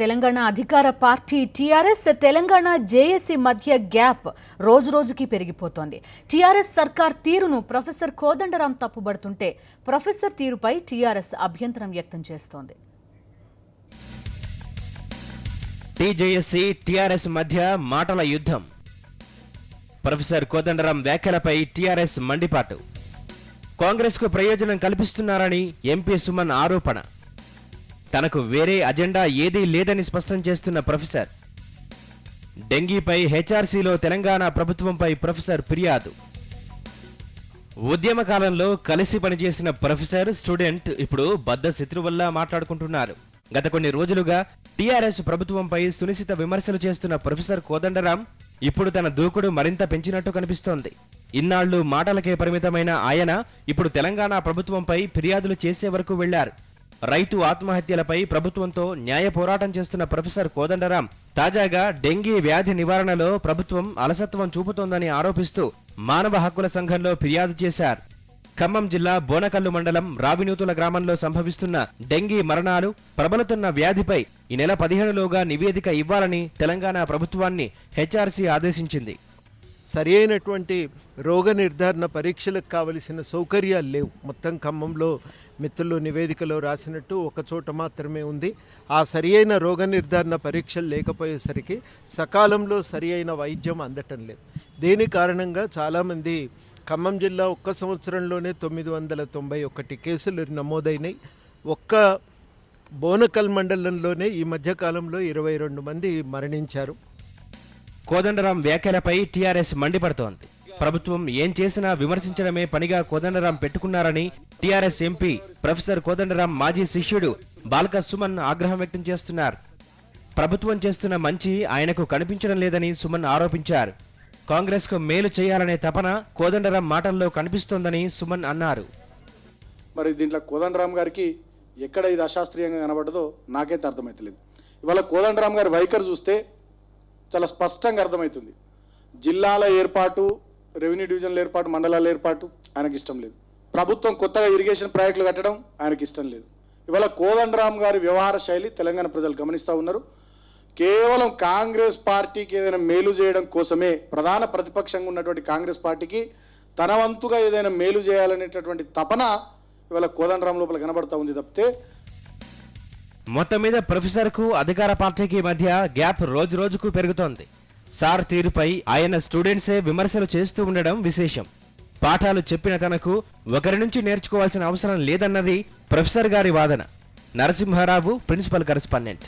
తెలంగాణ అధికార party TRS Telangana JAC మధ్య gap రోజురోజుకి పెరిగిపోతోంది. టీఆర్ఎస్ సర్కార్ తీరును ప్రొఫెసర్ కోదండరాం తప్పుబడుతుంటే ప్రొఫెసర్ తీరుపై టీఆర్ఎస్ అభ్యంతరం వ్యక్తం చేస్తోంది. టీజేఎస్సీ టీఆర్ఎస్ మధ్య మాటల యుద్ధం. ప్రొఫెసర్ కోదండరాం వ్యాఖ్యలపై టీఆర్ఎస్ మండిపాటు. కాంగ్రెస్కు ప్రయోజనం కల్పిస్తున్నారని ఎంపీ సుమన్ ఆరోపణ. తనకు వేరే అజెండా ఏదీ లేదని స్పష్టం చేస్తున్న ప్రొఫెసర్. డెంగీపై హెచ్ఆర్సీలో తెలంగాణ ప్రభుత్వంపై ప్రొఫెసర్ ఫిర్యాదు. ఉద్యమ కాలంలో కలిసి పనిచేసిన ప్రొఫెసర్, స్టూడెంట్ ఇప్పుడు బద్ధ శత్రువుల్లా మాట్లాడుకుంటున్నారు. గత కొన్ని రోజులుగా టీఆర్ఎస్ ప్రభుత్వంపై సునిశిత విమర్శలు చేస్తున్న ప్రొఫెసర్ కోదండరాం ఇప్పుడు తన దూకుడు మరింత పెంచినట్టు కనిపిస్తోంది. ఇన్నాళ్లు మాటలకే పరిమితమైన ఆయన ఇప్పుడు తెలంగాణ ప్రభుత్వంపై ఫిర్యాదులు చేసే వరకు వెళ్లారు. రైతు ఆత్మహత్యలపై ప్రభుత్వంతో న్యాయ పోరాటం చేస్తున్న ప్రొఫెసర్ కోదండరాం తాజాగా డెంగీ వ్యాధి నివారణలో ప్రభుత్వం అలసత్వం చూపుతోందని ఆరోపిస్తూ మానవ హక్కుల సంఘంలో ఫిర్యాదు చేశారు. ఖమ్మం జిల్లా బోనకల్లు మండలం రావినూతుల గ్రామంలో సంభవిస్తున్న డెంగీ మరణాలు, ప్రబలుతున్న వ్యాధిపై ఈ నెల 15లోగా నివేదిక ఇవ్వాలని తెలంగాణ ప్రభుత్వాన్ని హెచ్ఆర్సీ ఆదేశించింది. సరి అయినటువంటి రోగ నిర్ధారణ పరీక్షలకు కావలసిన సౌకర్యాలు లేవు. మొత్తం ఖమ్మంలో మిత్రులు నివేదికలో రాసినట్టు ఒక చోట మాత్రమే ఉంది. ఆ సరి అయిన రోగ నిర్ధారణ పరీక్షలు లేకపోయేసరికి సకాలంలో సరి అయిన వైద్యం అందటం లేదు. దీని కారణంగా చాలామంది ఖమ్మం జిల్లా ఒక్క సంవత్సరంలోనే 991 కేసులు నమోదైనాయి. ఒక్క బోనకల్ మండలంలోనే ఈ మధ్యకాలంలో 22 మంది మరణించారు. కోదండరాం వ్యాఖ్యలపై టీఆర్ఎస్ మండిపడుతోంది. ప్రభుత్వం ఏం చేసినా విమర్శించడమే పనిగా కోదండరాం పెట్టుకున్నారని టీఆర్ఎస్ ఎంపీ ప్రొఫెసర్ కోదండరాం మాజీ శిష్యుడు బాల్క సుమన్ ఆగ్రహం వ్యక్తం చేస్తున్నారు. ప్రభుత్వం చేస్తున్న మంచి ఆయనకు కనిపించడం లేదని సుమన్ ఆరోపించారు. కాంగ్రెస్ కు మేలు చేయాలనే తపన కోదండరాం మాటల్లో కనిపిస్తోందని సుమన్ అన్నారు. మరి దీంట్లో కోదండరాం గారికి ఎక్కడ ఇది అశాస్త్రీయంగా కనబడ్డదో నాకైతే అర్థమవుతలేదు. ఇవాళ కోదండరాం గారి వైఖరి చూస్తే చాలా స్పష్టంగా అర్థమవుతుంది. జిల్లాల ఏర్పాటు, రెవెన్యూ డివిజన్ల ఏర్పాటు, మండలాల ఏర్పాటు ఆయనకి ఇష్టం లేదు. ప్రభుత్వం కొత్తగా ఇరిగేషన్ ప్రాజెక్టులు కట్టడం ఆయనకి ఇష్టం లేదు. ఇవాళ కోదండరాం గారి వ్యవహార శైలి తెలంగాణ ప్రజలు గమనిస్తూ ఉన్నారు. కేవలం కాంగ్రెస్ పార్టీకి ఏదైనా మేలు చేయడం కోసమే, ప్రధాన ప్రతిపక్షంగా ఉన్నటువంటి కాంగ్రెస్ పార్టీకి తన వంతుగా ఏదైనా మేలు చేయాలనేటటువంటి తపన ఇవాళ కోదండరాం లోపల కనబడతా ఉంది తప్పితే. మొత్తం మీద ప్రొఫెసర్ కు అధికార పార్టీకి మధ్య గ్యాప్ రోజు రోజుకు పెరుగుతోంది. సార్ తీరుపై ఆయన స్టూడెంట్సే విమర్శలు చేస్తూ ఉండడం విశేషం. పాఠాలు చెప్పిన తనకు ఒకరి నుంచి నేర్చుకోవాల్సిన అవసరం లేదన్నది ప్రొఫెసర్ గారి వాదన. Narasimharao, principal correspondent.